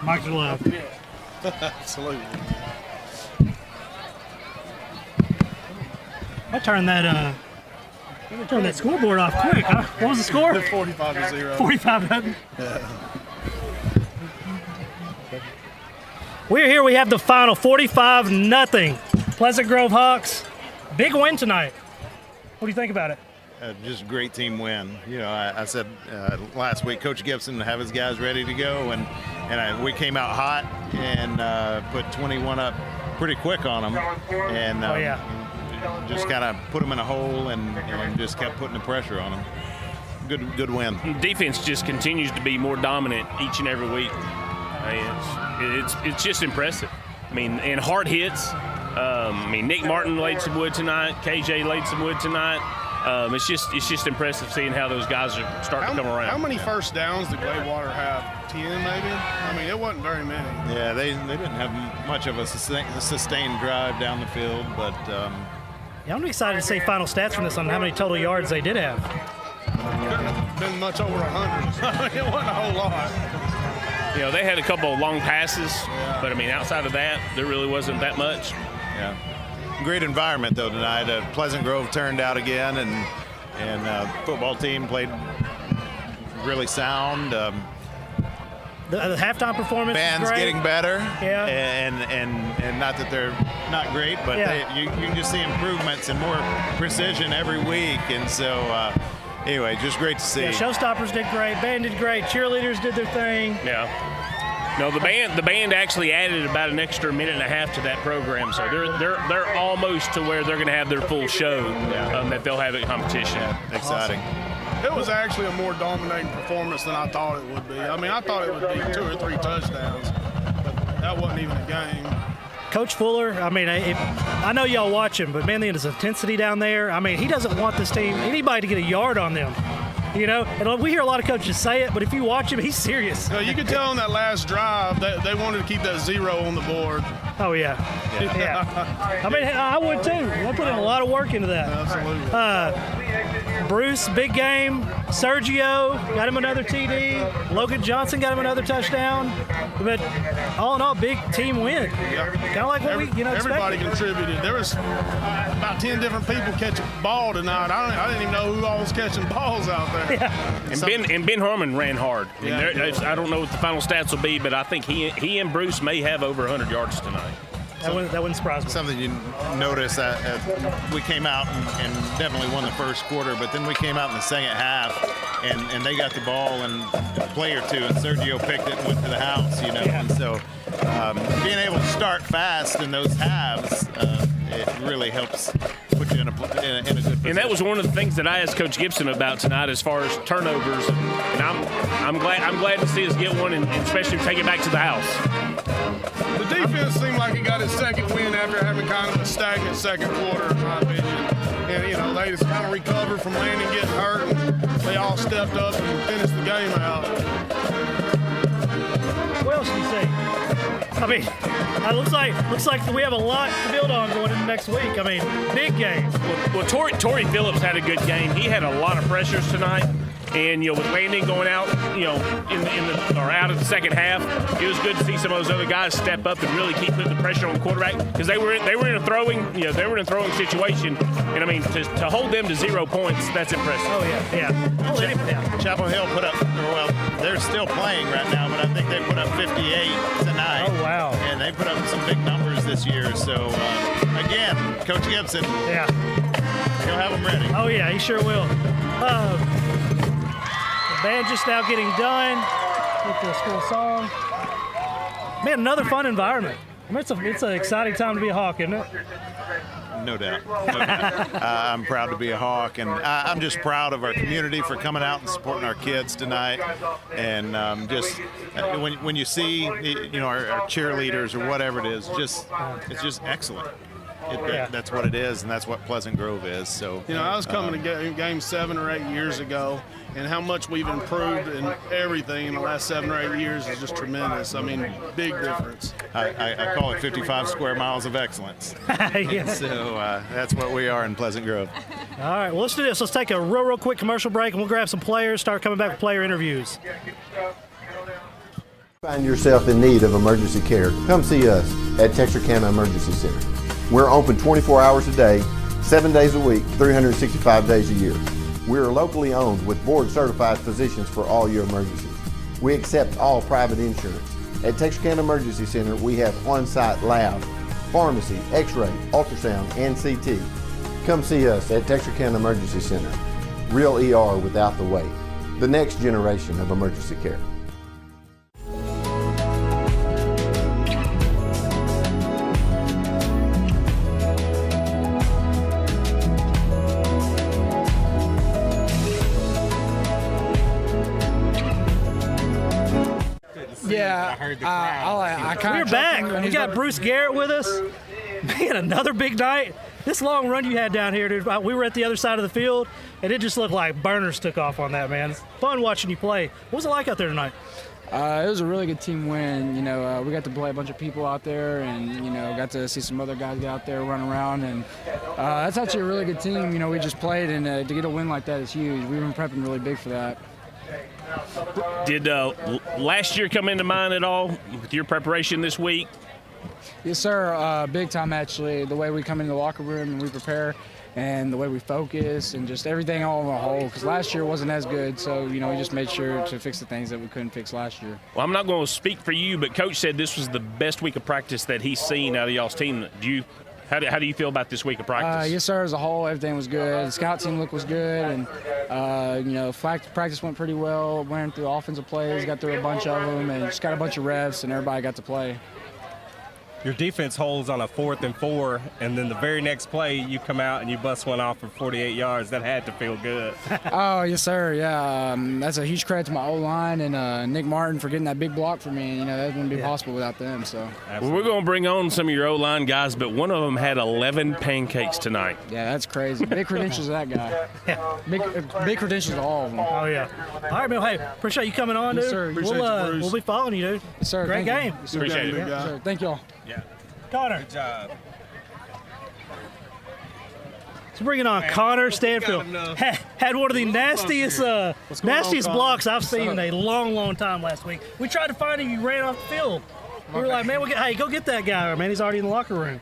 Mike's alive. Absolutely. I turned that scoreboard off quick. Huh? What was the score? 45-0. 45-0. We're here. We have the final 45-0. Pleasant Grove Hawks. Big win tonight. What do you think about it? Just a great team win. You know, I said last week, Coach Gibson have his guys ready to go, and we came out hot and put 21 up pretty quick on them, and just kind of put them in a hole and just kept putting the pressure on them. Good win. Defense just continues to be more dominant each and every week. It's just impressive. I mean, and hard hits. Nick Martin laid some wood tonight. KJ laid some wood tonight. It's just impressive seeing how those guys are starting to come around. How many first downs did Gladewater have? 10 maybe? I mean, it wasn't very many. Yeah, they didn't have much of a sustained drive down the field, but yeah, I'm excited to see final stats from this on how many total yards they did have. Couldn't have been much over 100. It wasn't a whole lot. You know, they had a couple of long passes, but I mean, outside of that, there really wasn't that much. Yeah. Great environment though tonight. Pleasant Grove turned out again, and football team played really sound. The halftime performance. Band's was great. getting better. Yeah. And not that they're not great, but you can just see improvements and more precision every week, and so. Anyway, just great to see. Yeah, Showstoppers did great. Band did great. Cheerleaders did their thing. Yeah. No, the band actually added about an extra minute and a half to that program, so they're almost to where they're going to have their full show that they'll have at competition. Yeah, exciting. Awesome. It was actually a more dominating performance than I thought it would be. I mean, I thought it would be 2 or 3 touchdowns, but that wasn't even a game. Coach Fuller, I mean, I know y'all watch him, but man, his intensity down there, I mean, he doesn't want this team, anybody to get a yard on them. You know, and we hear a lot of coaches say it, but if you watch him, he's serious. No, you could tell on that last drive that they wanted to keep that 0 on the board. Oh, yeah. I mean, I would too. I put in a lot of work into that. Absolutely. Bruce, big game. Sergio got him another TD. Logan Johnson got him another touchdown. But all in all, big team win. Yeah. Kind of like what everybody expected. contributed. There was about 10 different people catching ball tonight. I didn't even know who all was catching balls out there. Yeah. And Ben Harmon ran hard. I don't know what the final stats will be, but I think he and Bruce may have over 100 yards tonight. That wouldn't surprise me. Something you notice that we came out and definitely won the first quarter, but then we came out in the second half and they got the ball and a play or two, and Sergio picked it and went to the house, you know. Yeah. And so being able to start fast in those halves, it really helps put you in a good position. And that was one of the things that I asked Coach Gibson about tonight as far as turnovers. And I'm glad to see us get one and especially take it back to the house. The defense seemed like it got its second win after having kind of a stagnant second quarter, in my opinion. And, you know, they just kind of recovered from Landon getting hurt, and they all stepped up and finished the game out. What else do you say? I mean, it looks like we have a lot to build on going into next week. I mean, big game. Well, Torrey Phillips had a good game. He had a lot of pressures tonight. And, you know, with Landon going out, you know, out of the second half, it was good to see some of those other guys step up and really keep putting the pressure on the quarterback because they were in a throwing situation. And I mean, to hold them to 0 points, that's impressive. Oh yeah. Chapel Hill put up, well, they're still playing right now, but I think they put up 58 tonight. Oh wow. And they put up some big numbers this year. So again, Coach Gibson, he'll have them ready. Oh yeah, he sure will. Band just now getting done with the school song. Man, another fun environment. I mean, it's an exciting time to be a Hawk, isn't it? No doubt. I'm proud to be a Hawk, and I'm just proud of our community for coming out and supporting our kids tonight. And when you see, you know, our cheerleaders or whatever it is, it's just excellent. That's what it is, and that's what Pleasant Grove is. So, you know, I was coming to game 7 or 8 years ago, and how much we've improved in everything in the last 7 or 8 years is just tremendous. I mean, big difference. I call it 55 square miles of excellence. Yes. So that's what we are in Pleasant Grove. All right, well, let's do this. Let's take a real quick commercial break, and we'll grab some players, start coming back with player interviews. Find yourself in need of emergency care, come see us at Texarkana Emergency Center. We're open 24 hours a day, 7 days a week, 365 days a year. We are locally owned with board-certified physicians for all your emergencies. We accept all private insurance. At Texarkana Emergency Center, we have on-site lab, pharmacy, x-ray, ultrasound, and CT. Come see us at Texarkana Emergency Center. Real ER without the wait. The next generation of emergency care. Yeah, We're back. We got Bruce Garrett with us. Man, another big night. This long run you had down here, dude. We were at the other side of the field, and it just looked like burners took off on that, man. It's fun watching you play. What was it like out there tonight? It was a really good team win. You know, we got to play a bunch of people out there, and you know, got to see some other guys get out there, run around, and that's actually a really good team. You know, we just played, and to get a win like that is huge. We've been prepping really big for that. Did last year come into mind at all with your preparation this week? Yes, sir. Big time, actually. The way we come into the locker room and we prepare, and the way we focus, and just everything all on the whole. Because last year wasn't as good, so you know we just made sure to fix the things that we couldn't fix last year. Well, I'm not going to speak for you, but Coach said this was the best week of practice that he's seen out of y'all's team. How do you feel about this week of practice? Yes, sir. As a whole, everything was good. The scout team look was good, and you know, practice went pretty well. Went through offensive plays, got through a bunch of them, and just got a bunch of reps, and everybody got to play. Your defense holds on a 4th and 4, and then the very next play you come out and you bust one off for 48 yards. That had to feel good. Oh, yes, sir. Yeah, that's a huge credit to my O-line and Nick Martin for getting that big block for me. You know, that wouldn't be possible without them. So. Well, we're going to bring on some of your O-line guys, but one of them had 11 pancakes tonight. Yeah, that's crazy. Big credentials to that guy. Big credentials to all of them. Oh, yeah. All right, man. Hey, appreciate you coming on, dude. Yes, sir. We'll be following you, dude. Yes, sir. Great game. Yes, sir. Appreciate it. Yes, sir. Thank y'all. Yeah. Connor. Good job. So bringing on Connor Stanfield. Had one of the nastiest blocks I've seen in a long time last week. We tried to find him. You ran off the field. We were like, man, hey, go get that guy. Man, he's already in the locker room.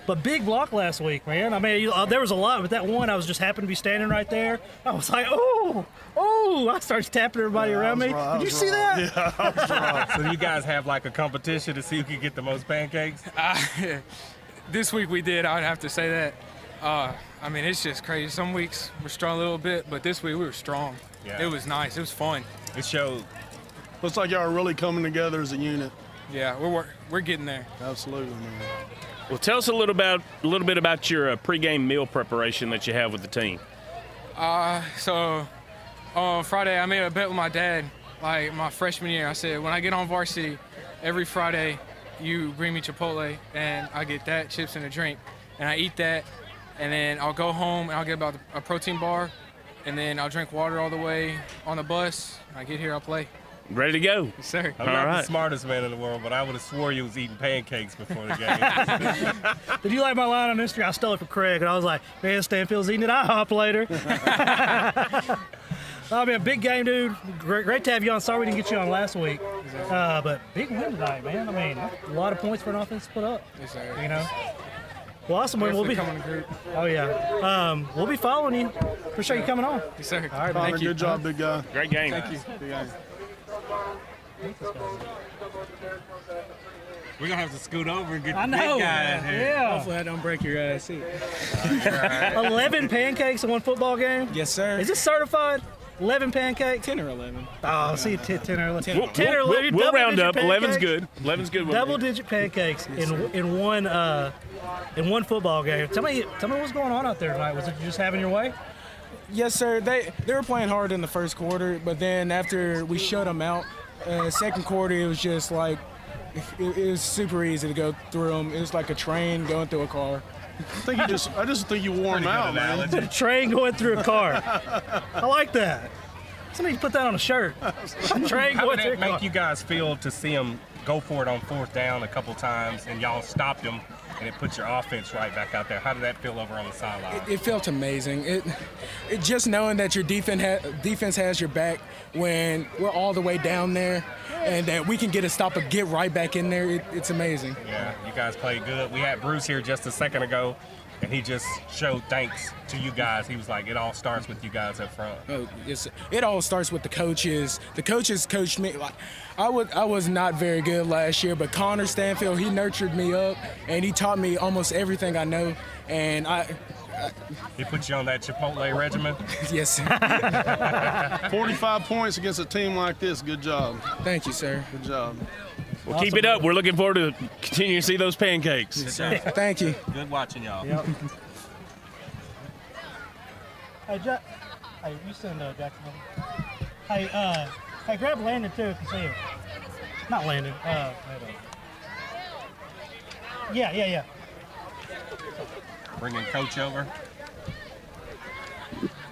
But big block last week, man. I mean, there was a lot, but that one, I was just happened to be standing right there. I was like, oh, I started tapping everybody around me. Did you see that? Yeah, I was right. So you guys have like a competition to see who can get the most pancakes? This week we did, I would have to say that. I mean, it's just crazy. Some weeks we're strong a little bit, but this week we were strong. Yeah. It was nice. It was fun. It showed. Looks like y'all are really coming together as a unit. Yeah, we're getting there. Absolutely, man. Well, tell us a little bit about your pregame meal preparation that you have with the team. So on Friday, I made a bet with my dad, like my freshman year. I said, when I get on varsity, every Friday, you bring me Chipotle, and I get that, chips, and a drink. And I eat that, and then I'll go home, and I'll get about a protein bar, and then I'll drink water all the way on the bus. When I get here, I'll play. Ready to go. Yes, sir. I'm not the smartest man in the world, but I would have swore you was eating pancakes before the game. Did you like my line on Instagram? I stole it from Craig, and I was like, man, Stanfield's eating at IHOP later. Oh, man, big game, dude. Great to have you on. Sorry we didn't get you on last week. But big win tonight, man. I mean, a lot of points for an offense to put up. Yes, sir. You know? Well, awesome. We'll be coming to group. Oh, yeah. We'll be following you. Appreciate you coming on. Yes, sir. All right, Connor, thank you. good job, big guy. Great game. Thank you. Big guy. We're going to have to scoot over and get I the know. big guy in here. Yeah. Hopefully I don't break your seat. 11 pancakes in one football game? Yes, sir. Is this certified? 11 pancakes? 10 or 11. Oh, see, 10 or 11. 10 or 11. We'll round double-digit up. 11's pancakes? good. 11's good. Double-digit pancakes in one football game. Tell me what's going on out there tonight. Was it just having your way? Yes, sir. They were playing hard in the first quarter, but then after we shut them out, second quarter it was just like it was super easy to go through them. It was like a train going through a car. I just think you wore him out, man. A train going through a car. I like that. Somebody put that on a shirt. A train How going did through a that car. make you guys feel to see them go for it on 4th down a couple times and y'all stopped them and it puts your offense right back out there. How did that feel over on the sideline? It felt amazing. It just knowing that your defense has your back when we're all the way down there, and that we can get a stop and get right back in there. It's amazing. Yeah, you guys played good. We had Bruce here just a second ago, and he just showed thanks to you guys. He was like, it all starts with you guys up front. Oh, yes, it all starts with the coaches. The coaches coached me. Like, I was not very good last year, but Connor Stanfield, he nurtured me up, and he taught me almost everything I know. And he put you on that Chipotle regimen? Yes, sir. 45 points against a team like this. Good job. Thank you, sir. Good job. Well, keep it up. We're looking forward to continuing to see those pancakes. Yes, sir. Thank you. Good watching y'all. Yep. Hey, you send Jackson over. Hey, grab Landon too if you see him. Not Landon. Yeah. Bringing Coach over.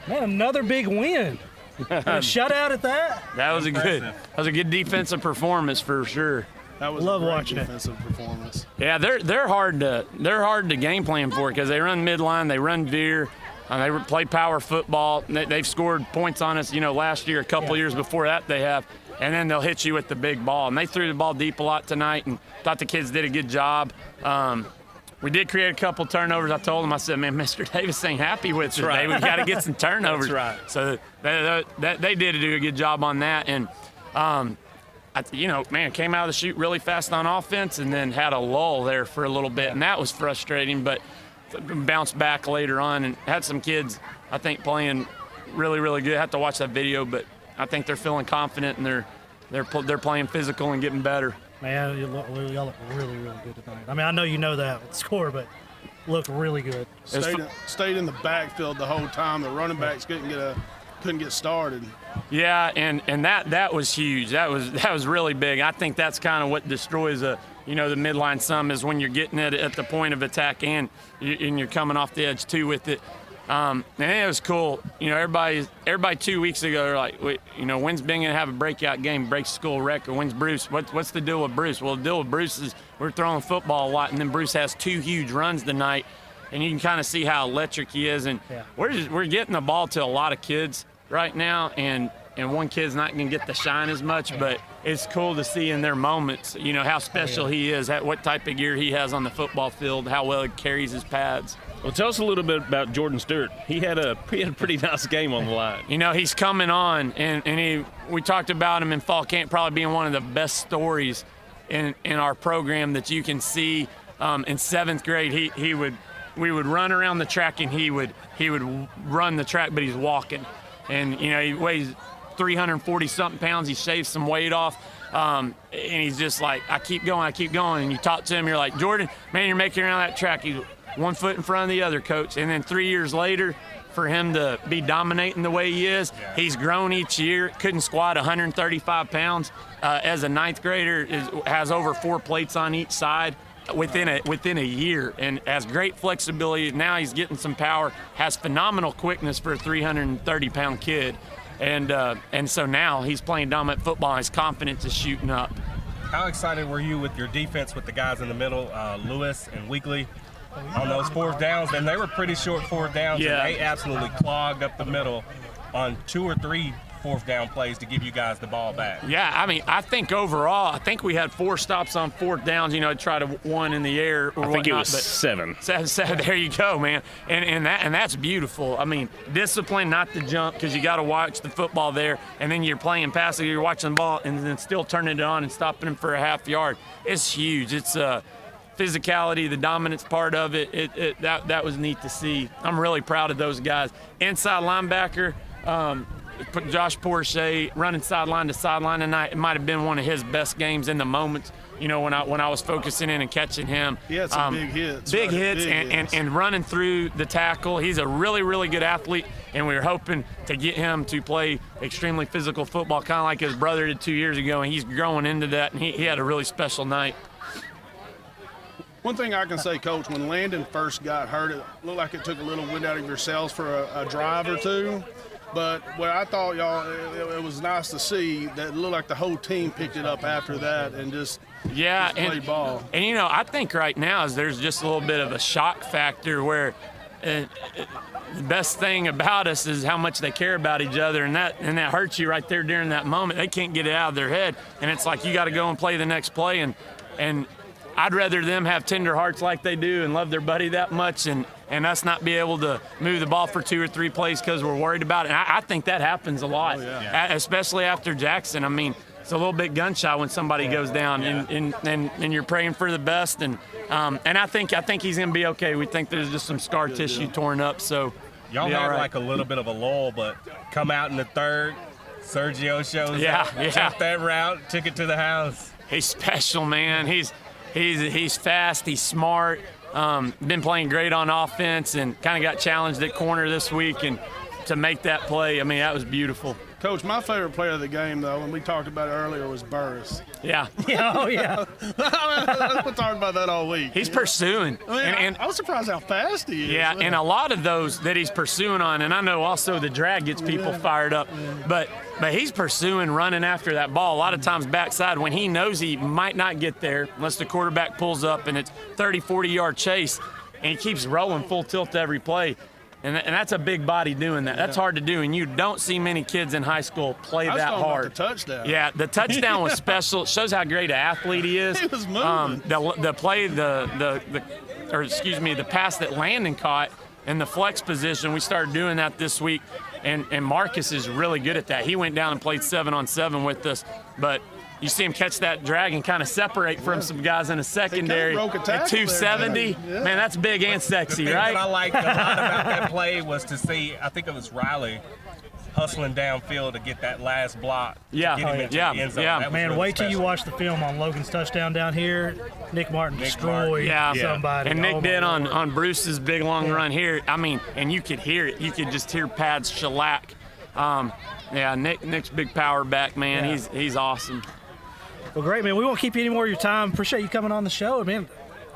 Man, another big win. A shutout at that. That was a good defensive performance for sure. That was Love a great watching defensive performance. Yeah, they're hard to game plan for because they run midline, they run veer, they play power football. They've scored points on us, last year, a couple years before that they have, and then they'll hit you with the big ball. And they threw the ball deep a lot tonight, and thought the kids did a good job. We did create a couple turnovers. I told them, I said, man, Mr. Davis ain't happy with us today. We've got to get some turnovers. That's right. So they did do a good job on that. And, came out of the chute really fast on offense and then had a lull there for a little bit. And that was frustrating, but bounced back later on and had some kids, I think, playing really, really good. I have to watch that video, but I think they're feeling confident and they're playing physical and getting better. Man, y'all look really, really good tonight. I mean, I know you know that with the score, but looked really good. Stayed in the backfield the whole time. The running backs couldn't get started. Yeah, and that was huge. That was really big. I think that's kind of what destroys the midline some is when you're getting it at the point of attack and you're coming off the edge too with it. And it was cool. Everybody 2 weeks ago they're like, when's Ben gonna have a breakout game, breaks school record? When's Bruce? What's the deal with Bruce? Well, the deal with Bruce is we're throwing the football a lot, and then Bruce has 2 huge runs tonight, and you can kind of see how electric he is. And we're getting the ball to a lot of kids right now, and one kid's not gonna get the shine as much, but it's cool to see in their moments, how special he is, what type of gear he has on the football field, how well he carries his pads. Well, tell us a little bit about Jordan Stewart. He had a pretty nice game on the line. He's coming on, and we talked about him in fall camp probably being one of the best stories in our program that you can see. In 7th grade, we would run around the track, and he would run the track, but he's walking. And, he weighs 340-something pounds. He shaved some weight off. And he's just like, I keep going. And you talk to him, you're like, Jordan, man, you're making it around that track. He's 1 foot in front of the other, coach. And then 3 years later, for him to be dominating the way he is, he's grown each year. Couldn't squat 135 pounds. As a 9th grader, has over 4 plates on each side within a year, and has great flexibility. Now he's getting some power, has phenomenal quickness for a 330-pound kid. And so now he's playing dominant football. His confidence is shooting up. How excited were you with your defense with the guys in the middle, Lewis and Weekley, on those 4th downs? And they were pretty short 4th downs, and they absolutely clogged up the middle on 2 or 3 4th down plays to give you guys the ball back. Yeah, I mean, I think overall, we had 4 stops on 4th downs, try to 1 in the air or I think whatnot, it was 7. There you go, man. And that's beautiful. I mean, discipline not to jump because you got to watch the football there, and then you're playing passive, you're watching the ball, and then still turning it on and stopping him for a half yard. It's huge. It's physicality, the dominance part of it. That was neat to see. I'm really proud of those guys. Inside linebacker, Josh Porsche running sideline to sideline tonight. It might have been one of his best games in the moments. When I was focusing in and catching him. He had some big hits. Big hits and running through the tackle. He's a really, really good athlete, and we were hoping to get him to play extremely physical football, kind of like his brother did 2 years ago, and he's growing into that, and he had a really special night. One thing I can say, Coach, when Landon first got hurt, it looked like it took a little wind out of your sails for a drive or two. But where I thought y'all, it was nice to see that it looked like the whole team picked it up after that and just played ball. And you know, I think right now there's just a little bit of a shock factor where the best thing about us is how much they care about each other, and that hurts you right there during that moment. They can't get it out of their head, and it's like you got to go and play the next play. And I'd rather them have tender hearts like they do and love their buddy that much, and us not be able to move the ball for 2 or 3 plays because we're worried about it. And I think that happens a lot, especially after Jackson. I mean, it's a little bit gun shy when somebody goes down, and you're praying for the best. And I think he's going to be okay. We think there's just some scar tissue torn up, so y'all had like a little bit of a lull, but come out in the third, Sergio shows up, chopped that route, took it to the house. He's special, man. He's fast. He's smart. Been playing great on offense, and kind of got challenged at corner this week, and to make that play, I mean, that was beautiful. Coach, my favorite player of the game, though, and we talked about it earlier, was Burris. Yeah. Oh, yeah. We're talking about that all week. He's pursuing. I mean, and I was surprised how fast he is. Yeah, and a lot of those that he's pursuing on, and I know also the drag gets people fired up, but he's pursuing, running after that ball. A lot of times backside when he knows he might not get there unless the quarterback pulls up and it's 30, 40-yard chase, and he keeps rolling full tilt every play. And that's a big body doing that. That's hard to do, and you don't see many kids in high school play that hard. About the touchdown. Yeah, the touchdown was special. It shows how great an athlete he is. He was moving. The play, the pass that Landon caught in the flex position, we started doing that this week, and Marcus is really good at that. He went down and played 7-on-7 with us, but you see him catch that drag and kind of separate from some guys in the secondary at 270. Man, that's big and sexy, right? What I liked a lot about that play was to see, I think it was Riley, hustling downfield to get that last block. Yeah, to get him into the end zone. That was man, really wait till you special. watch the film on Logan's touchdown down here. Nick Martin destroyed somebody. And Nick did on Bruce's big long run here. I mean, and you could hear it. You could just hear pads shellac. Nick's big power back, man. Yeah. He's awesome. Well, great, man. We won't keep you any more of your time. Appreciate you coming on the show, man.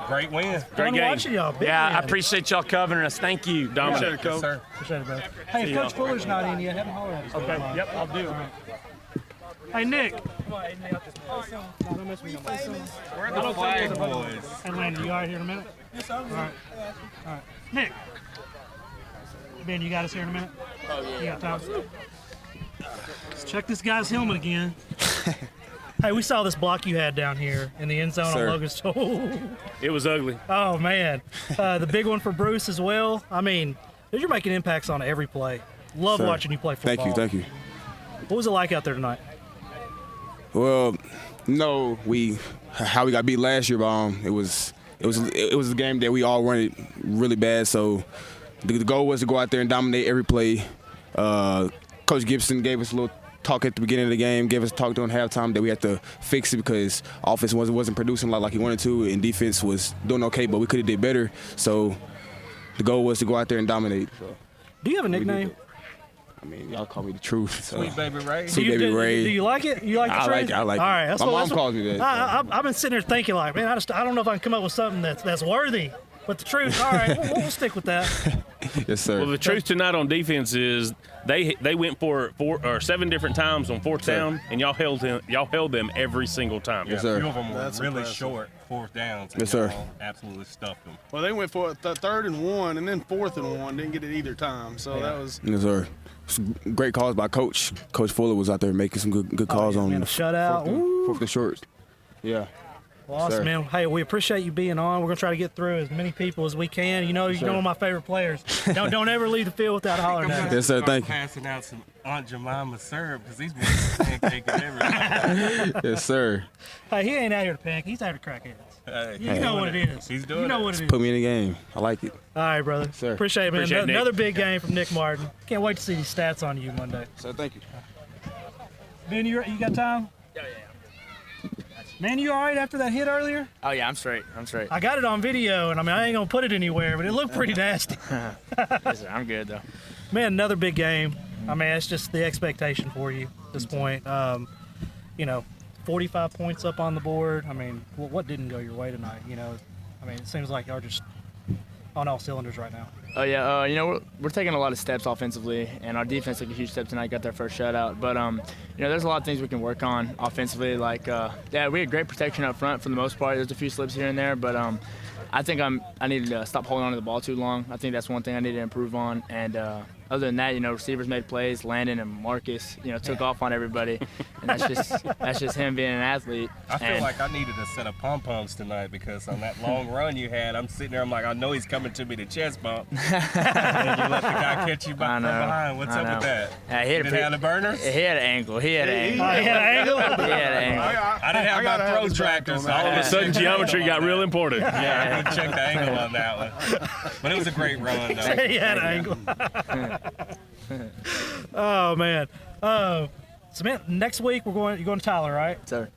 Great win. Great game. Watching y'all. Big I win. appreciate y'all covering us. Thank you, Dominic. Appreciate it, Coach. Yes, sir. Appreciate it, brother. Hey, if Coach Fuller's not in yet, have him holler at us. Okay. Yep, I'll do. Hey, Nick. We're the flag boys. Hey, Landon, you all right here in a minute? Yes, sir. All right. Nick. Ben, you got us here in a minute? Oh, yeah. You got time? Let's check this guy's helmet again. Hey, we saw this block you had down here in the end zone on Logan's. It was ugly. Oh, man. The big one for Bruce as well. I mean, you're making impacts on every play. Love watching you play football. Thank you. What was it like out there tonight? Well, how we got beat last year, but it was a game that we all wanted really bad. So the goal was to go out there and dominate every play. Coach Gibson gave us a little talk at the beginning of the game, gave us a talk during halftime that we had to fix it because offense wasn't producing like he wanted to, and defense was doing okay, but we could have did better. So the goal was to go out there and dominate. So, do you have a nickname? I mean, y'all call me the truth. So. Sweet Baby Ray. Sweet Baby Ray. Do you like it? You like the truth? I like it. All right. That's My mom calls me that. I've been sitting there thinking like, man, I don't know if I can come up with something that's worthy. But the truth, all right, we'll stick with that. Yes, sir. Well, the truth tonight on defense is they went for 4 or 7 different times on fourth down, and y'all held them every single time. Yes, sir. A few of them were really short fourth downs. And yes, sir. Absolutely stuffed them. Well, they went for 3rd and 1, and then 4th and 1. Didn't get it either time. So that was. Yes, sir. Some great calls by Coach. Coach Fuller was out there making some good calls on the shutout. Fourth and shorts. Yeah. Well, awesome, man. Hey, we appreciate you being on. We're gonna try to get through as many people as we can. You're one of my favorite players. Don't ever leave the field without hollering at us. Yes, sir. Thank you. Passing out some Aunt Jemima syrup because these boys pancake and everything. Yes, sir. Hey, he ain't out here to pancake. He's out here to crack heads. You know what it is. He's doing You know what it is. Put me in the game. I like it. All right, brother. Sir. Appreciate it, man. Appreciate it, Another big game from Nick Martin. Can't wait to see these stats on you Monday. So thank you. Ben, you got time? Yeah. Man, you all right after that hit earlier? Oh, yeah, I'm straight. I got it on video, and I ain't going to put it anywhere, but it looked pretty nasty. Yes, sir. I'm good, though. Man, another big game. I mean, it's just the expectation for you at this point. 45 points up on the board. I mean, what didn't go your way tonight? It seems like y'all just on all cylinders right now. Oh yeah, you know we're taking a lot of steps offensively, and our defense took a huge step tonight, got their first shutout. But you know, there's a lot of things we can work on offensively. Like yeah, we had great protection up front for the most part. There's a few slips here and there, but I think I needed to stop holding on to the ball too long. I think that's one thing I need to improve on. And other than that, you know, receivers made plays. Landon and Marcus, you know, took off on everybody, and that's just him being an athlete. I feel like I needed a set of pom-poms tonight because on that long run you had, I'm sitting there, I'm like, I know he's coming to me to chest bump. And you let the guy catch you from behind. What's up with that? Did he have the burners? He had an ankle. He had an ankle. He had an ankle? He had an ankle. I didn't have my throw tractor, so all of a sudden geometry got real important. Yeah, I couldn't check the angle on that one. But it was a great run, though. He had an angle. Oh man. So man, next week you're going to Tyler, right? Sir.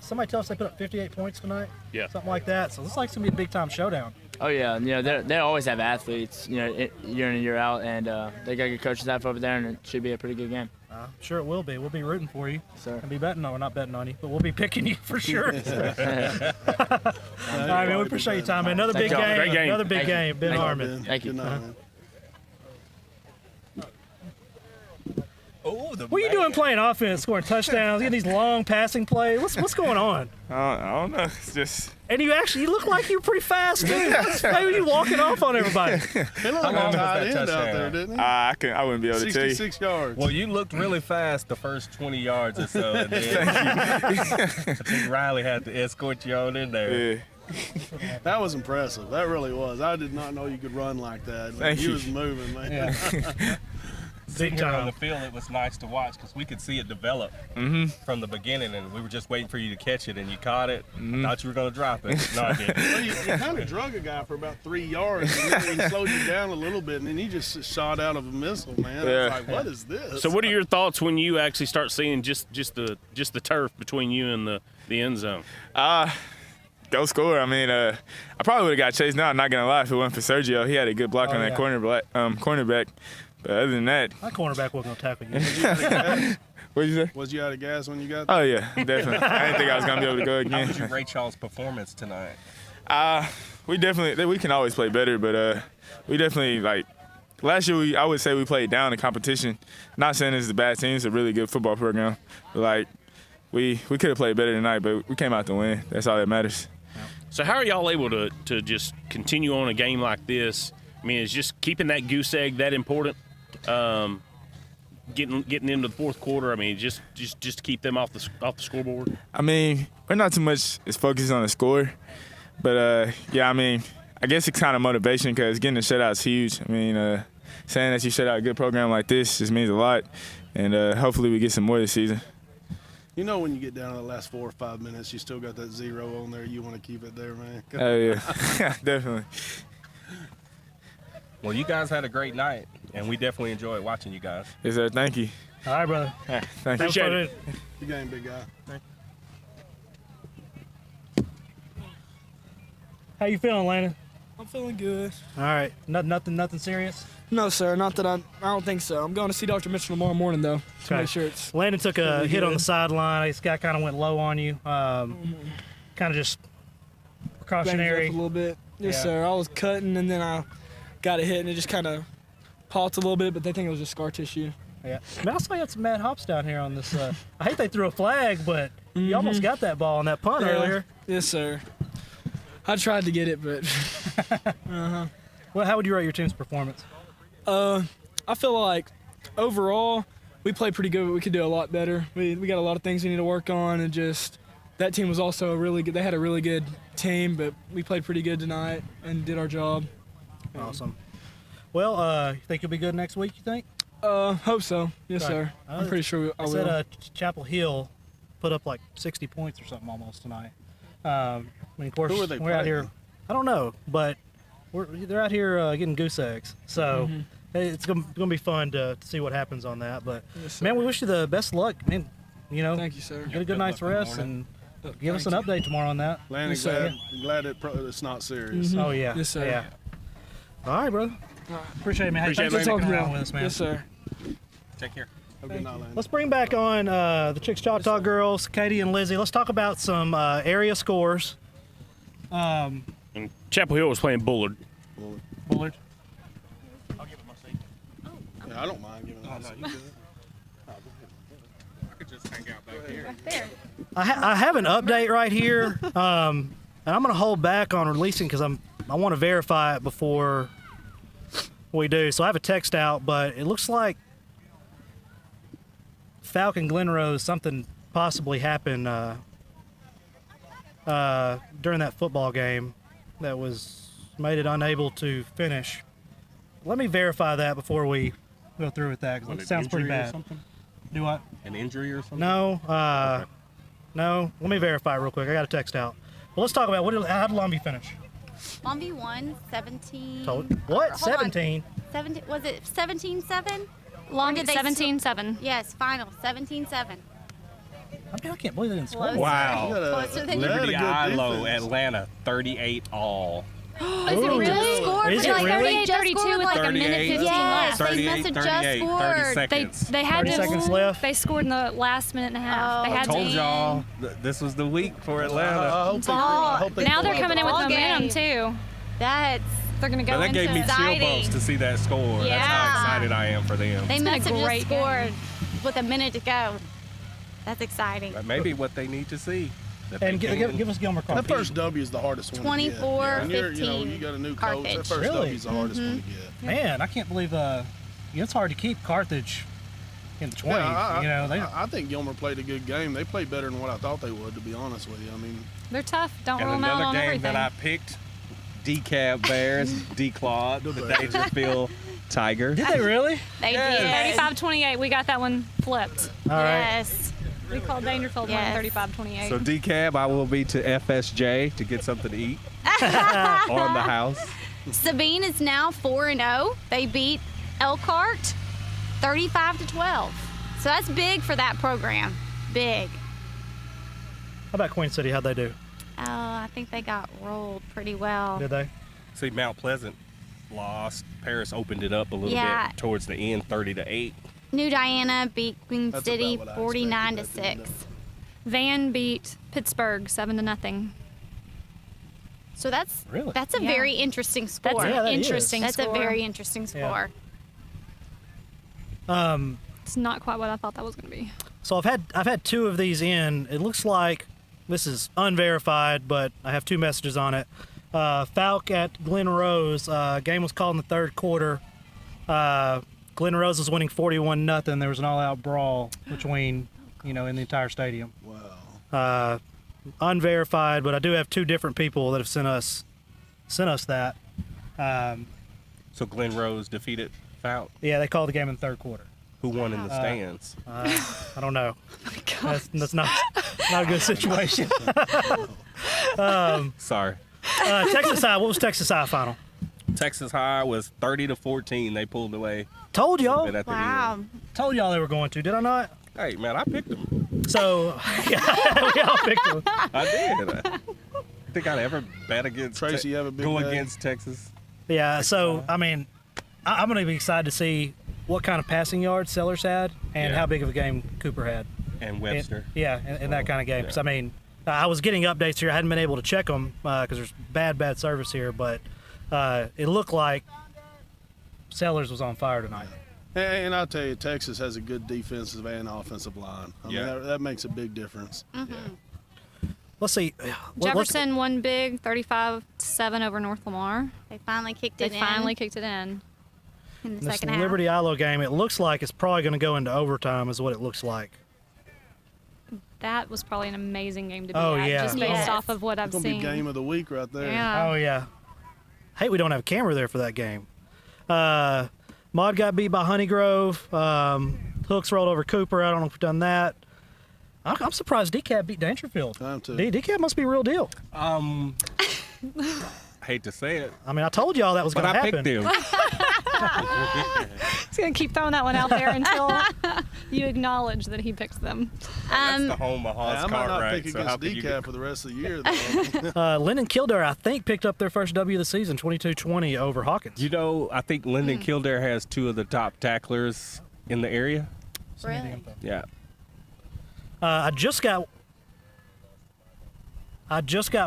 Somebody tell us they put up 58 points tonight. Yeah. Something like that. So this is like gonna be a big time showdown. Oh yeah, you know they always have athletes, you know, year in and year out, and they got good coaching staff over there, and it should be a pretty good game. I'm sure it will be. We'll be rooting for you. Sir. And be betting on, not betting on you, but we'll be picking you for sure. All right, man. We appreciate your time, man. Another big game. Great game. Another big game. Ben Harmon. Thank you. Oh, What are you doing playing offense, scoring touchdowns, getting these long passing plays? What's going on? I don't know. It's just. And you look like you're pretty fast, dude. Maybe you walking off on everybody. He looked like a tight end out there, didn't he? I wouldn't be able to tell you. 66 yards. Well, you looked really fast the first 20 yards or so. And then I think Riley had to escort you on in there. Yeah. That was impressive. That really was. I did not know you could run like that. Thank you. you. Was moving, man. Yeah. Sitting here on the field, it was nice to watch because we could see it develop from the beginning, and we were just waiting for you to catch it, and you caught it. I thought you were going to drop it. No, I didn't. Well, you kind of drug a guy for about 3 yards, and then he slowed you down a little bit, and then he just shot out of a missile, man. I was like, what is this? So what are your thoughts when you actually start seeing just the turf between you and the end zone? Go score. I mean, I probably would have got chased down, not going to lie, if it wasn't for Sergio. He had a good block on that cornerback. But other than that, my cornerback wasn't gonna tackle you. What'd you say? Was you out of gas when you got there? Oh yeah, definitely. I didn't think I was gonna be able to go again. How would you rate y'all's performance tonight? We can always play better, but we definitely last year. I would say we played down the competition. Not saying it's a bad team; it's a really good football program. But we could have played better tonight, but we came out to win. That's all that matters. So how are y'all able to just continue on a game like this? I mean, is just keeping that goose egg that important? Getting into the fourth quarter. I mean, just to keep them off the scoreboard. I mean, we're not too much as focused on the score, but yeah, I mean, I guess it's kind of motivation because getting a shutout is huge. I mean, saying that you shut out a good program like this just means a lot, and hopefully we get some more this season. You know, when you get down to the last 4 or 5 minutes, you still got that 0 on there. You want to keep it there, man. Oh yeah, definitely. Well, you guys had a great night, and we definitely enjoyed watching you guys. Yes, sir. Thank you. All right, brother. Thank you. Appreciate it. Good game, big guy. How you feeling, Landon? I'm feeling good. All right. Nothing serious? No, sir. Not that I don't think so. I'm going to see Dr. Mitchell tomorrow morning, though, to make sure it's. Landon took a hit on the sideline. This guy kind of went low on you. Kind of just precautionary. A little bit. Yes, sir. I was cutting, and then I got a hit, and it just kind of popped a little bit, but they think it was just scar tissue. Yeah. Man, I saw you had some mad hops down here on this. I hate they threw a flag, but you almost got that ball on that punt earlier. Yes, sir. I tried to get it, but. Well, how would you rate your team's performance? I feel like overall we played pretty good, but we could do a lot better. We got a lot of things we need to work on, and just that team was also really good. They had a really good team, but we played pretty good tonight and did our job. Awesome. Well, you think you'll be good next week, you think? Hope so. Yes, sir. I'm pretty sure I will. Said Chapel Hill put up like 60 points or something almost tonight. I mean, of course, we're out here. I don't know, but they're out here getting goose eggs. So it's going to be fun to see what happens on that. But, man, we wish you the best luck. Man, you know, thank you, sir. Get a good night's rest and give us an update tomorrow on that. Landon, glad it's not serious. Oh, yeah. Yes, sir. Yeah. All right, brother. Appreciate it, man. Hey, thanks for talking around with us, man. Yes, sir. Take care. Let's bring back on the Chicks Choctaw girls, Katie and Lizzie. Let's talk about some area scores. And Chapel Hill was playing Bullard. Bullard. Yeah, I don't mind giving Oh, it. no, you good. I could just hang out back here. Right there. I have an update right here, and I'm going to hold back on releasing because I want to verify it before we do. So I have a text out, but it looks like Falcon Glen Rose, something possibly happened during that football game that made it unable to finish. Let me verify that before we go through with that because it sounds pretty bad. Do what? An injury or something? No. No. Let me verify real quick. I got a text out. Well, let's talk about how did Longview finish? Longview won 17. What? 17? 17. Was it 17-7? Longview 17-7. Yes, final 17-7. I mean, I can't believe they didn't score. Wow. Closer than Liberty you. Ilo, Atlanta, 38 all. Is it really? Scored? Is it like really? 38-32 like a minute 15 Yes, left. they must have just 38, 30 scored. seconds. They had 30 to. seconds left. They scored in the last minute and a half. Oh, they had Told to. y'all this was the week for Atlanta. Ball. Now they're coming in with Ball momentum game. too. That's. They're gonna go But that into. gave me chill exciting. bumps to see that score. That's Yeah. how excited I am for them. They been must a have just great scored with a minute to go. That's exciting. That may be what they need to see. That they And can give us Gilmer That Carpenter. first W is the hardest one. 24-15 You got a new coach. That Carthage. first Really? W is the hardest one to get. Man, I can't believe it's hard to keep Carthage in the 20s. I think Gilmer played a good game. They played better than what I thought they would, to be honest with you. I mean, They're tough. Don't And roll them out another on game everything. that I picked, DeKalb Bears, declawed the Dangerfield Tigers. Did they really? They Yes. did. 35-28. We got that one flipped. All right. Yes. We called Dangerfield Yes. winning 35-28. So DeKalb, I will be to FSJ to get something to eat on the house. Sabine is now 4-0. They beat Elkhart 35-12. So that's big for that program. Big. How about Queen City? How'd they do? Oh, I think they got rolled pretty well. Did they? See, Mount Pleasant lost. Paris opened it up a little Yeah. bit towards the end, 30-8. New Diana beat Queen That's City about what I 49-6. Van beat Pittsburgh 7-0. So that's Really? a Yeah. very interesting That's score. Yeah, an that is. interesting That's score. a very interesting score. It's not quite what I thought that was going to be. So I've had two of these in. It looks like this is unverified, but I have two messages on it. Falk at Glen Rose. Game was called in the third quarter. Glen Rose was winning 41-0. There was an all-out brawl between, in the entire stadium. wow. Unverified, but I do have two different people that have sent us that. So Glen Rose defeated Falk. Yeah, they called the game in the third quarter. Who won in the stands? I don't know. That's not a good situation. Sorry. Texas High. What was Texas High final? Texas High was 30-14. They pulled away. Told y'all. At the Wow. end. Told y'all they were going to. Did I not? Hey, man, I picked them. So we all picked them. I did. Think I'd ever bet against Tracy, you have a big go day? against Texas? Yeah. So I mean, I'm going to be excited to see what kind of passing yards Sellers had and Yeah. how big of a game Cooper had. And Webster. In that kind of game. Yeah. So, I mean, I was getting updates here. I hadn't been able to check them because there's bad service here, but it looked like Sellers was on fire tonight. And I'll tell you, Texas has a good defensive and offensive line. I mean, Yeah. that makes a big difference. Let's see. Jefferson won big, 35-7 over North Lamar. They finally kicked They it finally kicked it in. in the This second half. Liberty Ilo game, it looks like it's probably going to go into overtime, is what it looks like. That was probably an amazing game to be Oh, at, yeah. just based Yes. off of what I've It's going to seen. be game of the week right there. Yeah. Oh, yeah. Hey, we don't have a camera there for that game. Maud got beat by Honeygrove. Hooks rolled over Cooper. I don't know if we've done that. I'm surprised DeKalb beat Dangerfield. I am too. DeKalb must be a real deal. Hate to say it, I mean, I told y'all that was but going to I happen. picked them. He's going to keep throwing that one out there until you acknowledge that he picked them. That's the home of Hey, Haas I might not Cartwright. pick So how against could you DeKalb for the rest of the year, though. Linden Kildare, I think, picked up their first W of the season, 22-20 over Hawkins. You know, I think Linden Kildare has two of the top tacklers in the area. Really? Yeah. I just got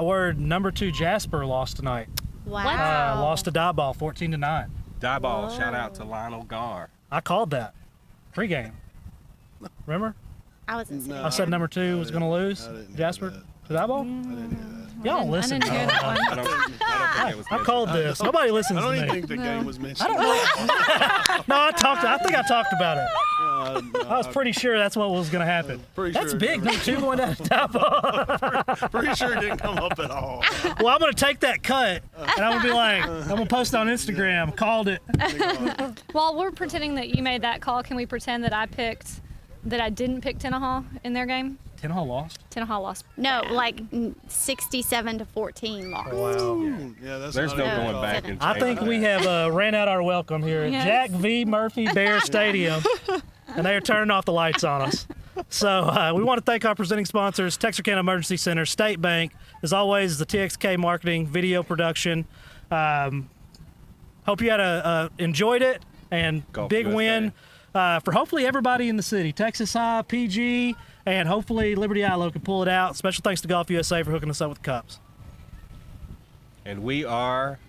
word number 2 Jasper lost tonight. Wow. Lost to Dieball 14-9. Die ball. Shout out to Lionel Garr. I called that pregame. Remember? I wasn't sitting I said number 2 was going to lose. Jasper, did I ball? Y'all listen. I didn't hear that one. I don't think it was I called this. Nobody listens I don't to even me. think the game was mentioned. I don't know. No, I think I talked about it. I was pretty sure that's what was going to happen. That's sure. big. Number 2 going down the top. Pretty sure it didn't come up at all. Well, I'm going to take that cut, and I'm going to be like, I'm going to post it on Instagram. Called it. While we're pretending that you made that call, can we pretend that I didn't pick Tenaha in their game? Tenaha lost? Tenaha lost. No, like 67-14 lost. Wow. Yeah, that's There's no not going back and I think we have ran out our welcome here at Yes. Jack V. Murphy Bear Stadium, and they are turning off the lights on us. So we want to thank our presenting sponsors, Texarkana Emergency Center, State Bank, as always, the TXK Marketing Video Production. Hope you had enjoyed it, and Golf big USA. win for hopefully everybody in the city. Texas High, PG, and hopefully Liberty Ilo can pull it out. Special thanks to Golf USA for hooking us up with the cups. And we are